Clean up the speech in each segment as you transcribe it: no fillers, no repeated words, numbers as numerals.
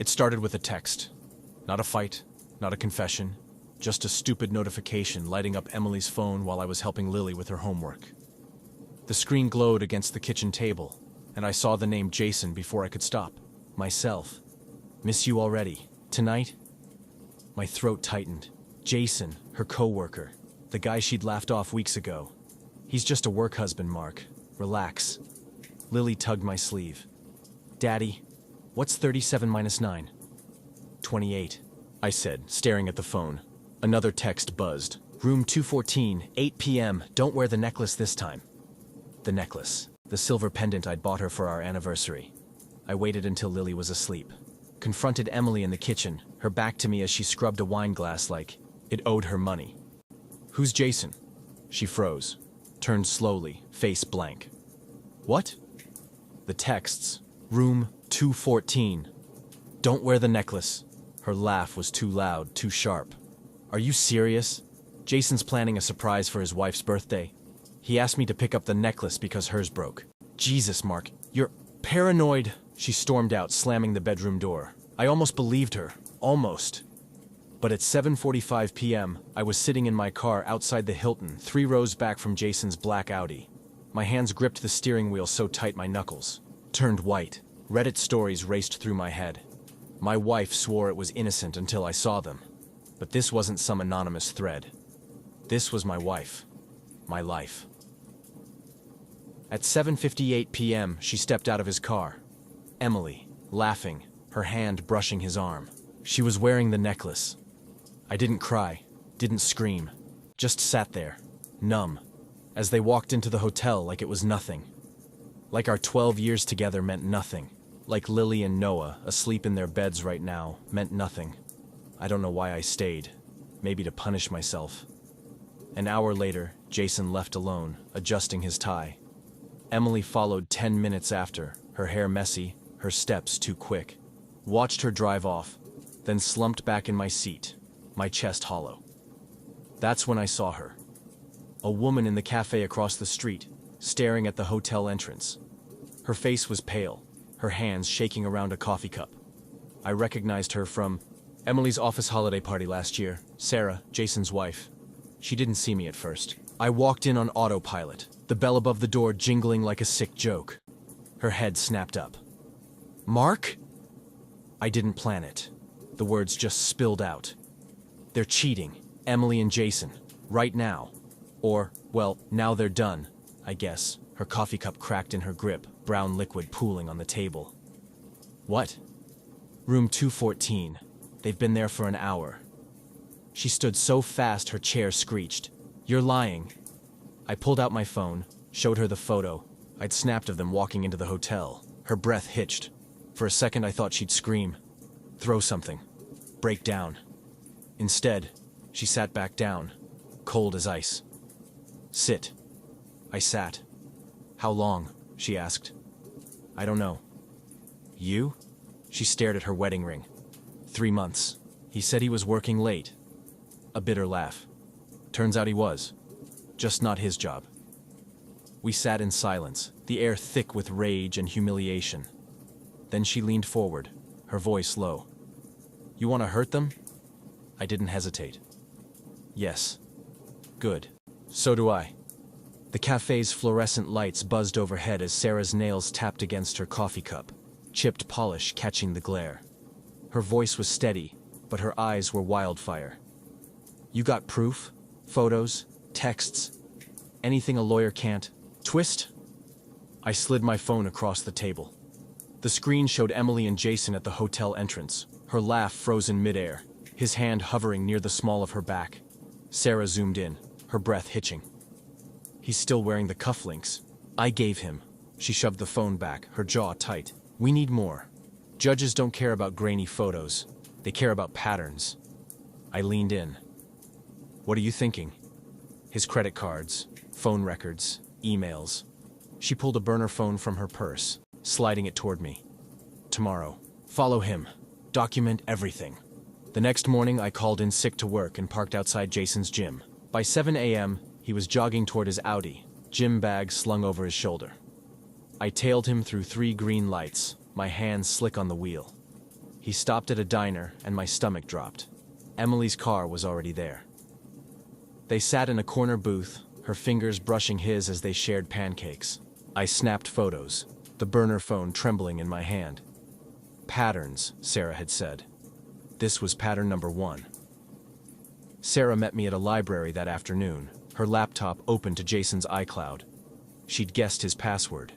It started with a text. Not a fight, not a confession, just a stupid notification lighting up Emily's phone while I was helping Lily with her homework. The screen glowed against the kitchen table, and I saw the name Jason before I could stop. Myself. Miss you already. Tonight? My throat tightened. Jason, her coworker, the guy she'd laughed off weeks ago. He's just a work husband, Mark. Relax. Lily tugged my sleeve. Daddy, what's 37 minus 9? 28, I said, staring at the phone. Another text buzzed. Room 214, 8 p.m. Don't wear the necklace this time. The necklace. The silver pendant I'd bought her for our anniversary. I waited until Lily was asleep. Confronted Emily in the kitchen, her back to me as she scrubbed a wine glass like it owed her money. Who's Jason? She froze, turned slowly, face blank. What? The texts. Room 214. Don't wear the necklace. Her laugh was too loud, too sharp. Are you serious? Jason's planning a surprise for his wife's birthday. He asked me to pick up the necklace because hers broke. Jesus, Mark, you're paranoid. She stormed out, slamming the bedroom door. I almost believed her. Almost. But at 7:45 p.m., I was sitting in my car outside the Hilton, 3 rows back from Jason's black Audi. My hands gripped the steering wheel so tight my knuckles turned white. Reddit stories raced through my head. My wife swore it was innocent until I saw them. But this wasn't some anonymous thread. This was my wife. My life. At 7:58 p.m., she stepped out of his car. Emily, laughing, her hand brushing his arm. She was wearing the necklace. I didn't cry, didn't scream, just sat there, numb, as they walked into the hotel like it was nothing. Like our 12 years together meant nothing. Like Lily and Noah, asleep in their beds right now, meant nothing. I don't know why I stayed. Maybe to punish myself. An hour later, Jason left alone, adjusting his tie. Emily followed 10 minutes after, her hair messy, her steps too quick. Watched her drive off, then slumped back in my seat, my chest hollow. That's when I saw her. A woman in the cafe across the street, staring at the hotel entrance. Her face was pale, her hands shaking around a coffee cup. I recognized her from Emily's office holiday party last year, Sarah, Jason's wife. She didn't see me at first. I walked in on autopilot, the bell above the door jingling like a sick joke. Her head snapped up. Mark? I didn't plan it. The words just spilled out. They're cheating, Emily and Jason, right now. Or, well, now they're done, I guess. Her coffee cup cracked in her grip, brown liquid pooling on the table. What? Room 214. They've been there for an hour. She stood so fast her chair screeched. You're lying. I pulled out my phone, showed her the photo I'd snapped of them walking into the hotel. Her breath hitched. For a second I thought she'd scream. Throw something. Break down. Instead, she sat back down, cold as ice. Sit. I sat. How long? She asked. I don't know. You? She stared at her wedding ring. 3 months. He said he was working late. A bitter laugh. Turns out he was. Just not his job. We sat in silence, the air thick with rage and humiliation. Then she leaned forward, her voice low. You want to hurt them? I didn't hesitate. Yes. Good. So do I. The cafe's fluorescent lights buzzed overhead as Sarah's nails tapped against her coffee cup, chipped polish catching the glare. Her voice was steady, but her eyes were wildfire. You got proof? Photos? Texts? Anything a lawyer can't twist? I slid my phone across the table. The screen showed Emily and Jason at the hotel entrance, her laugh frozen midair, his hand hovering near the small of her back. Sarah zoomed in, her breath hitching. He's still wearing the cufflinks. I gave him. She shoved the phone back, her jaw tight. We need more. Judges don't care about grainy photos. They care about patterns. I leaned in. What are you thinking? His credit cards, phone records, emails. She pulled a burner phone from her purse, sliding it toward me. Tomorrow. Follow him. Document everything. The next morning, I called in sick to work and parked outside Jason's gym. By 7 a.m., he was jogging toward his Audi, gym bag slung over his shoulder. I tailed him through 3 green lights, my hands slick on the wheel. He stopped at a diner, and my stomach dropped. Emily's car was already there. They sat in a corner booth, her fingers brushing his as they shared pancakes. I snapped photos, the burner phone trembling in my hand. Patterns, Sarah had said. This was pattern number 1. Sarah met me at a library that afternoon, her laptop open to Jason's iCloud. She'd guessed his password.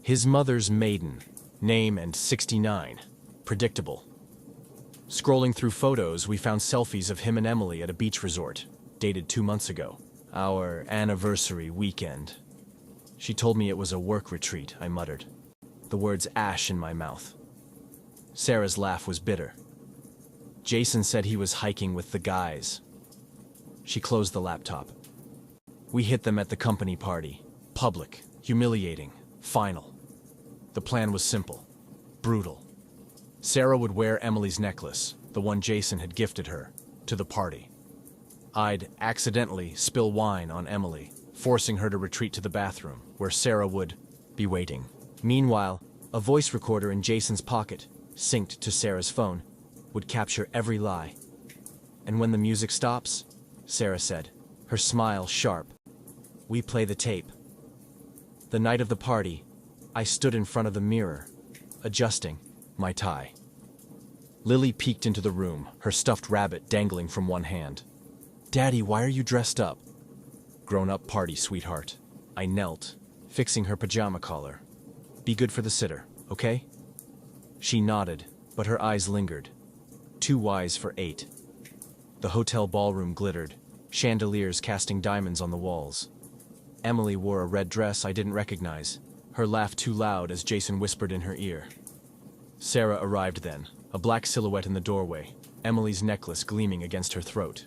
His mother's maiden, name and 69. Predictable. Scrolling through photos, we found selfies of him and Emily at a beach resort, dated 2 months ago. Our anniversary weekend. She told me it was a work retreat, I muttered, the words ash in my mouth. Sarah's laugh was bitter. Jason said he was hiking with the guys. She closed the laptop. We hit them at the company party. Public, humiliating, final. The plan was simple, brutal. Sarah would wear Emily's necklace, the one Jason had gifted her, to the party. I'd accidentally spill wine on Emily, forcing her to retreat to the bathroom, where Sarah would be waiting. Meanwhile, a voice recorder in Jason's pocket, synced to Sarah's phone, would capture every lie. And when the music stops, Sarah said, her smile sharp, we play the tape. The night of the party, I stood in front of the mirror, adjusting my tie. Lily peeked into the room, her stuffed rabbit dangling from one hand. Daddy, why are you dressed up? Grown-up party, sweetheart. I knelt, fixing her pajama collar. Be good for the sitter, okay? She nodded, but her eyes lingered. 2 Ys for 8. The hotel ballroom glittered, chandeliers casting diamonds on the walls. Emily wore a red dress I didn't recognize, her laugh too loud as Jason whispered in her ear. Sarah arrived then, a black silhouette in the doorway, Emily's necklace gleaming against her throat.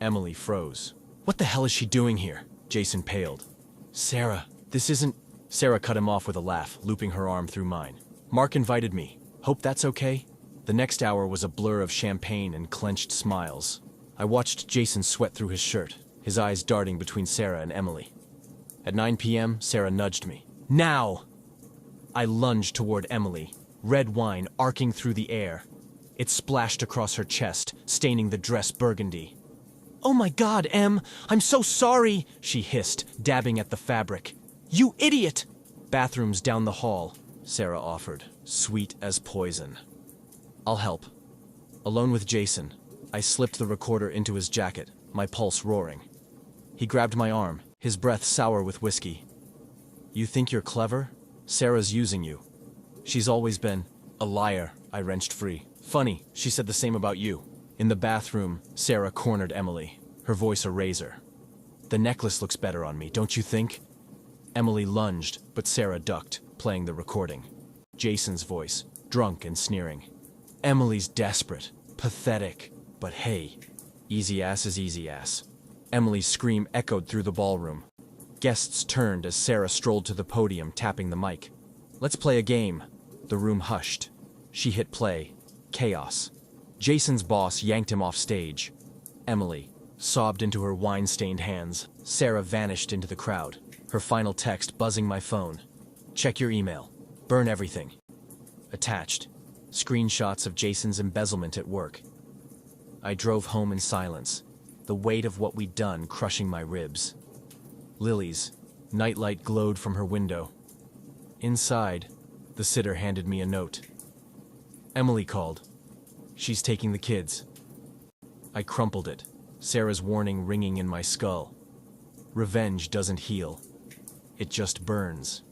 Emily froze. What the hell is she doing here? Jason paled. Sarah, this isn't... Sarah cut him off with a laugh, looping her arm through mine. Mark invited me. Hope that's okay? The next hour was a blur of champagne and clenched smiles. I watched Jason sweat through his shirt, his eyes darting between Sarah and Emily. At 9 p.m., Sarah nudged me. Now! I lunged toward Emily, red wine arcing through the air. It splashed across her chest, staining the dress burgundy. Oh my God, Em! I'm so sorry! She hissed, dabbing at the fabric. You idiot! Bathrooms down the hall, Sarah offered, sweet as poison. I'll help. Alone with Jason, I slipped the recorder into his jacket, my pulse roaring. He grabbed my arm, his breath sour with whiskey. You think you're clever? Sarah's using you. She's always been a liar, I wrenched free. Funny, she said the same about you. In the bathroom, Sarah cornered Emily, her voice a razor. The necklace looks better on me, don't you think? Emily lunged, but Sarah ducked, playing the recording. Jason's voice, drunk and sneering. Emily's desperate, pathetic, but hey, easy ass is easy ass. Emily's scream echoed through the ballroom. Guests turned as Sarah strolled to the podium, tapping the mic. Let's play a game. The room hushed. She hit play. Chaos. Jason's boss yanked him off stage. Emily sobbed into her wine-stained hands. Sarah vanished into the crowd, her final text buzzing my phone. Check your email. Burn everything. Attached. Screenshots of Jason's embezzlement at work. I drove home in silence, the weight of what we'd done crushing my ribs. Lily's nightlight glowed from her window. Inside, the sitter handed me a note. Emily called. She's taking the kids. I crumpled it, Sarah's warning ringing in my skull. Revenge doesn't heal. It just burns.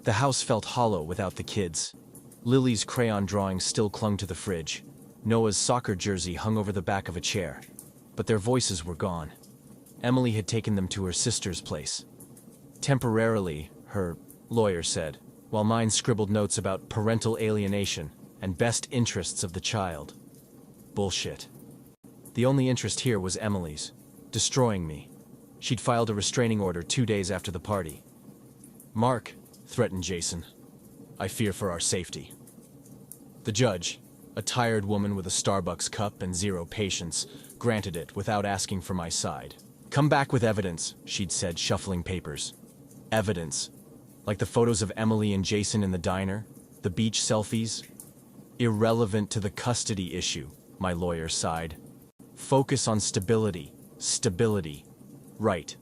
The house felt hollow without the kids. Lily's crayon drawing still clung to the fridge. Noah's soccer jersey hung over the back of a chair. But their voices were gone. Emily had taken them to her sister's place. Temporarily, her lawyer said, while mine scribbled notes about parental alienation and best interests of the child. Bullshit. The only interest here was Emily's, destroying me. She'd filed a restraining order 2 days after the party. Mark, threatened Jason. I fear for our safety. The judge, a tired woman with a Starbucks cup and zero patience, granted it without asking for my side. Come back with evidence, she'd said, shuffling papers. Evidence. Like the photos of Emily and Jason in the diner, the beach selfies. Irrelevant to the custody issue, my lawyer sighed. Focus on stability. Stability. Right.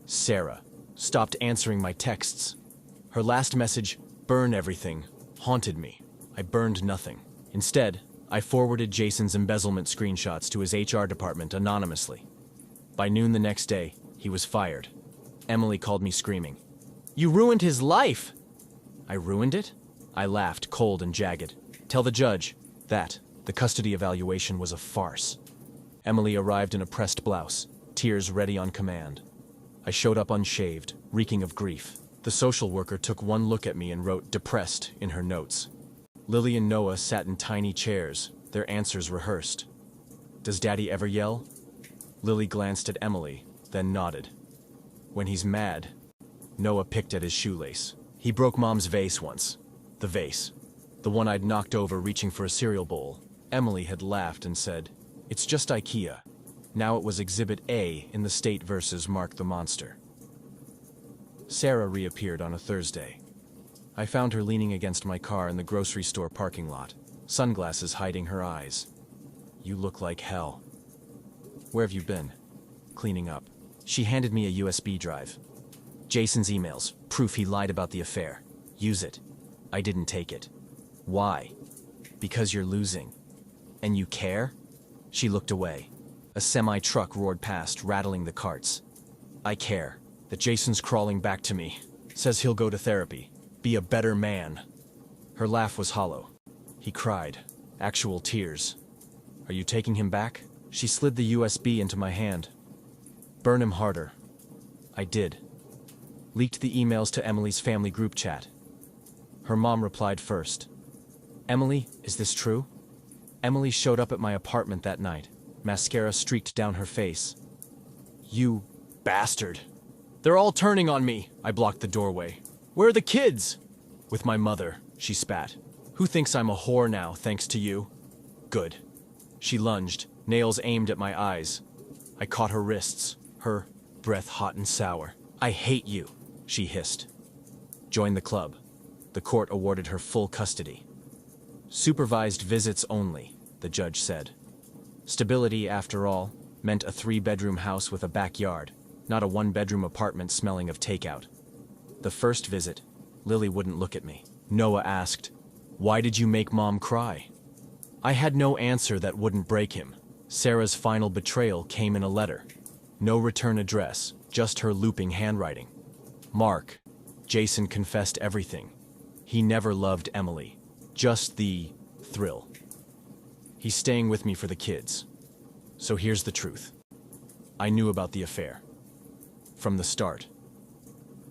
Sarah stopped answering my texts. Her last message, burn everything, haunted me. I burned nothing. Instead, I forwarded Jason's embezzlement screenshots to his HR department anonymously. By noon the next day, he was fired. Emily called me screaming. "You ruined his life!" I ruined it? I laughed, cold and jagged. Tell the judge that the custody evaluation was a farce. Emily arrived in a pressed blouse, tears ready on command. I showed up unshaved, reeking of grief. The social worker took one look at me and wrote "depressed" in her notes. Lily and Noah sat in tiny chairs, their answers rehearsed. Does Daddy ever yell? Lily glanced at Emily, then nodded. When he's mad. Noah picked at his shoelace. He broke Mom's vase once. The vase. The one I'd knocked over reaching for a cereal bowl. Emily had laughed and said, "It's just IKEA." Now it was Exhibit A in the state versus Mark the Monster. Sarah reappeared on a Thursday. I found her leaning against my car in the grocery store parking lot, sunglasses hiding her eyes. "You look like hell." "Where have you been?" "Cleaning up." She handed me a USB drive. Jason's emails, proof he lied about the affair. "Use it." I didn't take it. "Why?" "Because you're losing." "And you care?" She looked away. A semi-truck roared past, rattling the carts. "I care. That Jason's crawling back to me. Says he'll go to therapy. Be a better man." Her laugh was hollow. He cried. Actual tears. "Are you taking him back?" She slid the USB into my hand. "Burn him harder." I did. Leaked the emails to Emily's family group chat. Her mom replied first. "Emily, is this true?" Emily showed up at my apartment that night. Mascara streaked down her face. "You bastard. They're all turning on me." I blocked the doorway. "Where are the kids?" "With my mother," she spat. "Who thinks I'm a whore now, thanks to you?" "Good." She lunged, nails aimed at my eyes. I caught her wrists, her breath hot and sour. "I hate you," she hissed. "Join the club." The court awarded her full custody. "Supervised visits only," the judge said. Stability, after all, meant a 3-bedroom house with a backyard, not a 1-bedroom apartment smelling of takeout. The first visit, Lily wouldn't look at me. Noah asked, "Why did you make Mom cry?" I had no answer that wouldn't break him. Sarah's final betrayal came in a letter. No return address, just her looping handwriting. Mark. Jason confessed everything. He never loved Emily. Just the thrill. He's staying with me for the kids. So here's the truth. I knew about the affair. From the start.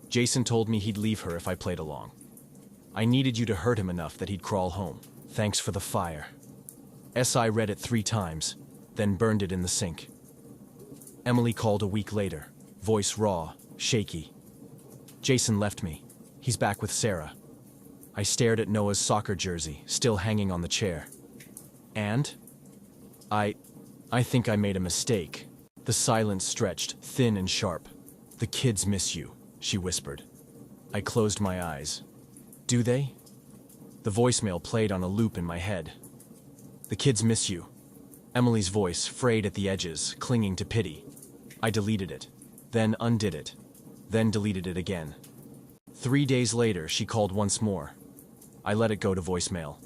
Jason told me he'd leave her if I played along. I needed you to hurt him enough that he'd crawl home. Thanks for the fire. SI read it 3 times, then burned it in the sink. Emily called a week later, voice raw, shaky. Jason left me. He's back with Sarah. I stared at Noah's soccer jersey, still hanging on the chair. And? I think I made a mistake. The silence stretched, thin and sharp. "The kids miss you," she whispered. I closed my eyes. Do they? The voicemail played on a loop in my head. "The kids miss you." Emily's voice, frayed at the edges, clinging to pity. I deleted it, then undid it, then deleted it again. 3 days later, she called once more. I let it go to voicemail.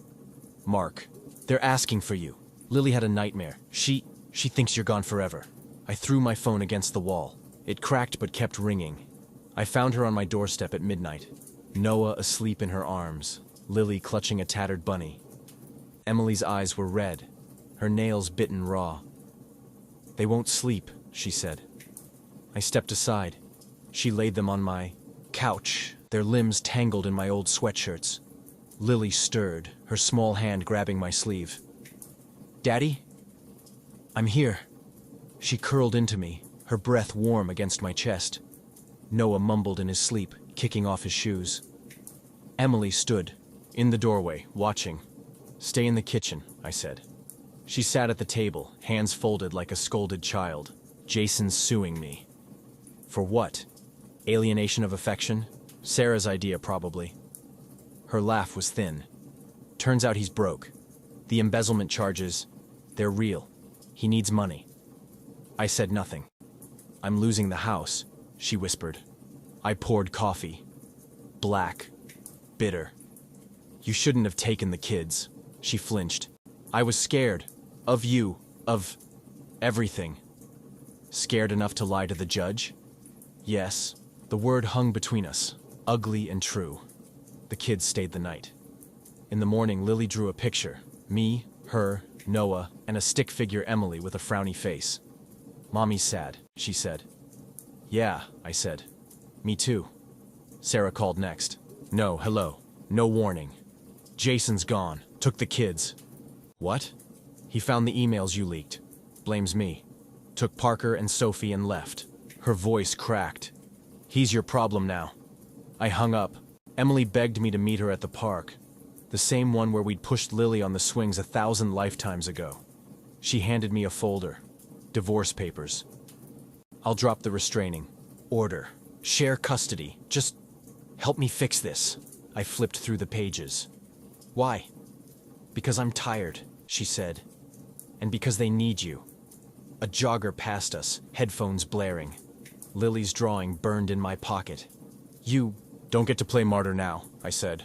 "Mark, they're asking for you. Lily had a nightmare. She thinks you're gone forever." I threw my phone against the wall. It cracked but kept ringing. I found her on my doorstep at midnight. Noah asleep in her arms, Lily clutching a tattered bunny. Emily's eyes were red, her nails bitten raw. "They won't sleep," she said. I stepped aside. She laid them on my couch, their limbs tangled in my old sweatshirts. Lily stirred, her small hand grabbing my sleeve. "Daddy?" "I'm here." She curled into me, her breath warm against my chest. Noah mumbled in his sleep, kicking off his shoes. Emily stood, in the doorway, watching. "Stay in the kitchen," I said. She sat at the table, hands folded like a scolded child. "Jason's suing me." "For what? Alienation of affection? Sarah's idea, probably." Her laugh was thin. "Turns out he's broke. The embezzlement charges, they're real. He needs money. I said nothing. I'm losing the house, she whispered. I poured coffee. Black. Bitter. You shouldn't have taken the kids, she flinched. I was scared. Of you. Of everything. Scared enough to lie to the judge? Yes. The word hung between us, ugly and true. The kids stayed the night. In the morning, Lily drew a picture. Me, her, Noah, and a stick figure Emily with a frowny face. Mommy's sad, she said. Yeah, I said. Me too. Sarah called next. No, hello. No warning. Jason's gone. Took the kids. What? He found the emails you leaked. Blames me. Took Parker and Sophie and left. Her voice cracked. He's your problem now. I hung up. Emily begged me to meet her at the park. The same one where we'd pushed Lily on the swings 1,000 lifetimes ago. She handed me a folder. Divorce papers. I'll drop the restraining order. Share custody. Just help me fix this. I flipped through the pages. Why? Because I'm tired, she said. And because they need you. A jogger passed us, headphones blaring. Lily's drawing burned in my pocket. You don't get to play martyr now, I said.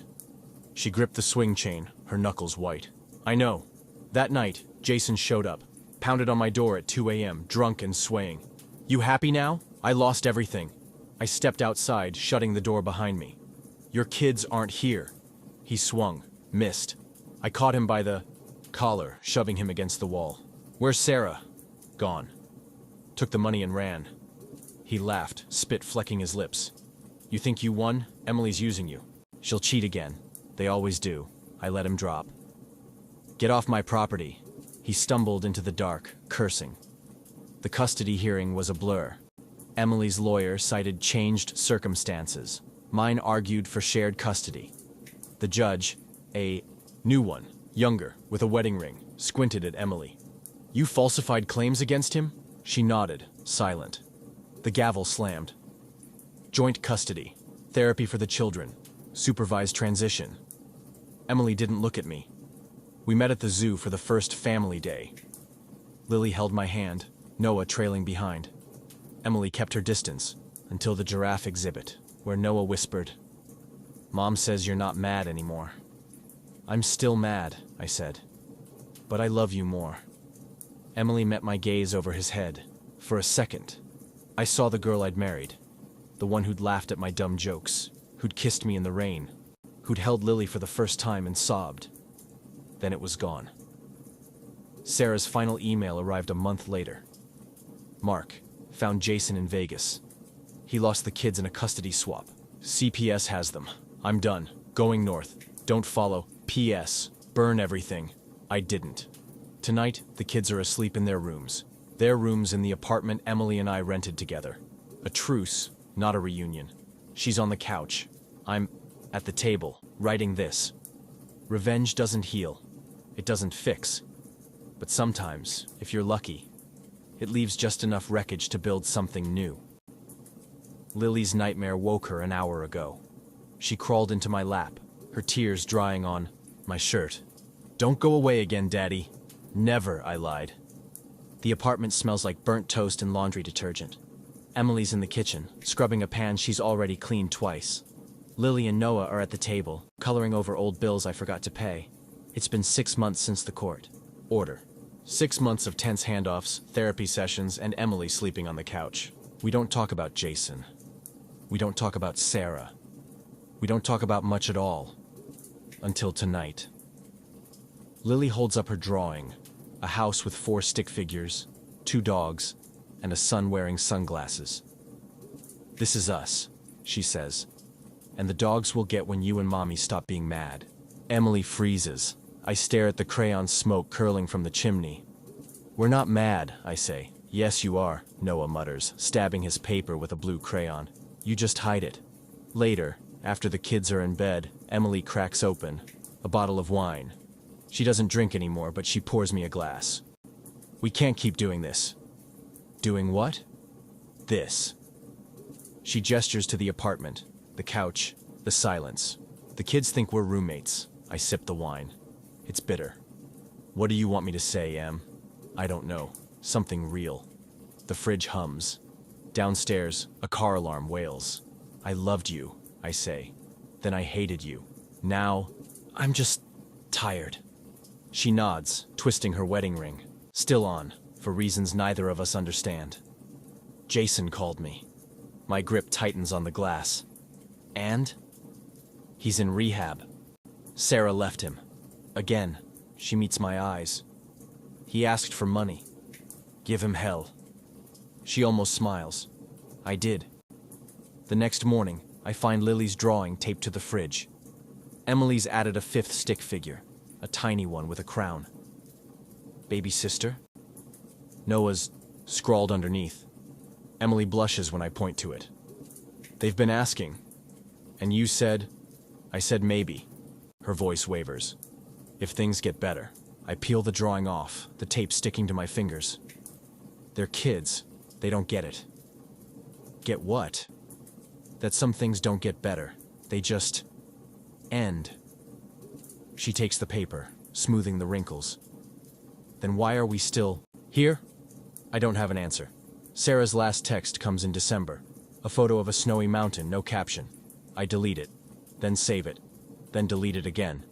She gripped the swing chain, her knuckles white. I know. That night, Jason showed up, pounded on my door at 2 a.m., drunk and swaying. You happy now? I lost everything. I stepped outside, shutting the door behind me. Your kids aren't here. He swung, missed. I caught him by the collar, shoving him against the wall. Where's Sarah? Gone. Took the money and ran. He laughed, spit flecking his lips. You think you won? Emily's using you. She'll cheat again. They always do. I let him drop. Get off my property. He stumbled into the dark, cursing. The custody hearing was a blur. Emily's lawyer cited changed circumstances. Mine argued for shared custody. The judge, a new one, younger, with a wedding ring, squinted at Emily. You falsified claims against him? She nodded, silent. The gavel slammed. Joint custody, therapy for the children, supervised transition. Emily didn't look at me. We met at the zoo for the first family day. Lily held my hand, Noah trailing behind. Emily kept her distance until the giraffe exhibit, where Noah whispered, Mom says you're not mad anymore. I'm still mad, I said. But I love you more. Emily met my gaze over his head. For a second, I saw the girl I'd married. The one who'd laughed at my dumb jokes, who'd kissed me in the rain, who'd held Lily for the first time and sobbed. Then it was gone. Sarah's final email arrived a month later. Mark found Jason in Vegas. He lost the kids in a custody swap. CPS has them. I'm done. Going north. Don't follow. P.S. Burn everything. I didn't. Tonight, the kids are asleep in their rooms. Their rooms in the apartment Emily and I rented together. A truce, not a reunion. She's on the couch. I'm at the table, writing this. Revenge doesn't heal. It doesn't fix. But sometimes, if you're lucky, it leaves just enough wreckage to build something new. Lily's nightmare woke her an hour ago. She crawled into my lap, her tears drying on my shirt. Don't go away again, Daddy. Never, I lied. The apartment smells like burnt toast and laundry detergent. Emily's in the kitchen, scrubbing a pan she's already cleaned twice. Lily and Noah are at the table, coloring over old bills I forgot to pay. It's been 6 months since the court order. 6 months of tense handoffs, therapy sessions, and Emily sleeping on the couch. We don't talk about Jason. We don't talk about Sarah. We don't talk about much at all. Until tonight. Lily holds up her drawing. A house with 4 stick figures, 2 dogs, and a son wearing sunglasses. This is us, she says. And the dogs will get when you and Mommy stop being mad. Emily freezes. I stare at the crayon smoke curling from the chimney. We're not mad, I say. Yes, you are, Noah mutters, stabbing his paper with a blue crayon. You just hide it. Later, after the kids are in bed, Emily cracks open a bottle of wine. She doesn't drink anymore, but she pours me a glass. We can't keep doing this. Doing what? This. She gestures to the apartment, the couch, the silence. The kids think we're roommates. I sip the wine. It's bitter. What do you want me to say, Em? I don't know. Something real. The fridge hums. Downstairs, a car alarm wails. I loved you, I say. Then I hated you. Now, I'm just tired. She nods, twisting her wedding ring. Still on, for reasons neither of us understand. Jason called me. My grip tightens on the glass. And? He's in rehab. Sarah left him. Again, she meets my eyes. He asked for money. Give him hell. She almost smiles. I did. The next morning, I find Lily's drawing taped to the fridge. Emily's added a fifth stick figure, a tiny one with a crown. Baby sister? Noah's scrawled underneath. Emily blushes when I point to it. They've been asking. And you said? I said maybe. Her voice wavers. If things get better. I peel the drawing off, the tape sticking to my fingers. They're kids. They don't get it. Get what? That some things don't get better. They just end. She takes the paper, smoothing the wrinkles. Then why are we still here? I don't have an answer. Sarah's last text comes in December. A photo of a snowy mountain, no caption. I delete it, then save it, then delete it again.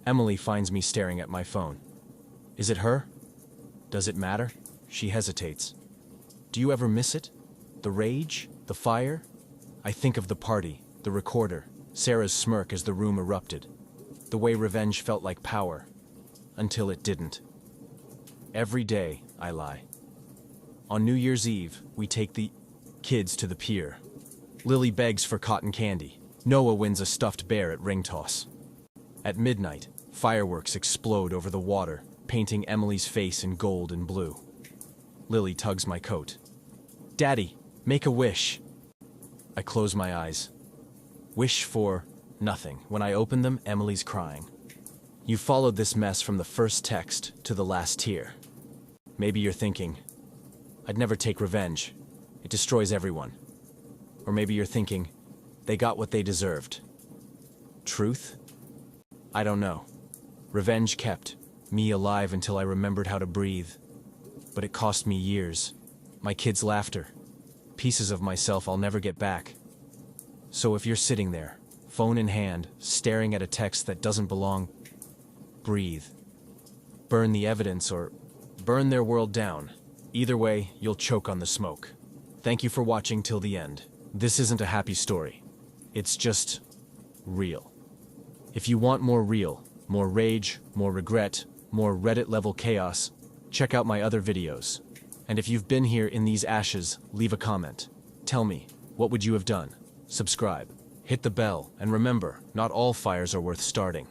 Emily finds me staring at my phone. Is it her? Does it matter? She hesitates. Do you ever miss it? The rage? The fire? I think of the party, the recorder, Sarah's smirk as the room erupted. The way revenge felt like power. Until it didn't. Every day, I lie. On New Year's Eve, we take the kids to the pier. Lily begs for cotton candy. Noah wins a stuffed bear at ring toss. At midnight, fireworks explode over the water, painting Emily's face in gold and blue. Lily tugs my coat. Daddy, make a wish. I close my eyes. Wish for nothing. When I open them, Emily's crying. You followed this mess from the first text to the last tear. Maybe you're thinking, I'd never take revenge. It destroys everyone. Or maybe you're thinking, they got what they deserved. Truth? I don't know. Revenge kept me alive until I remembered how to breathe. But it cost me years. My kids' laughter. Pieces of myself I'll never get back. So if you're sitting there, phone in hand, staring at a text that doesn't belong, breathe. Burn the evidence or burn their world down. Either way, you'll choke on the smoke. Thank you for watching till the end. This isn't a happy story. It's just real. If you want more real, more rage, more regret, more Reddit-level chaos, check out my other videos. And if you've been here in these ashes, leave a comment. Tell me, what would you have done? Subscribe, hit the bell, and remember, not all fires are worth starting.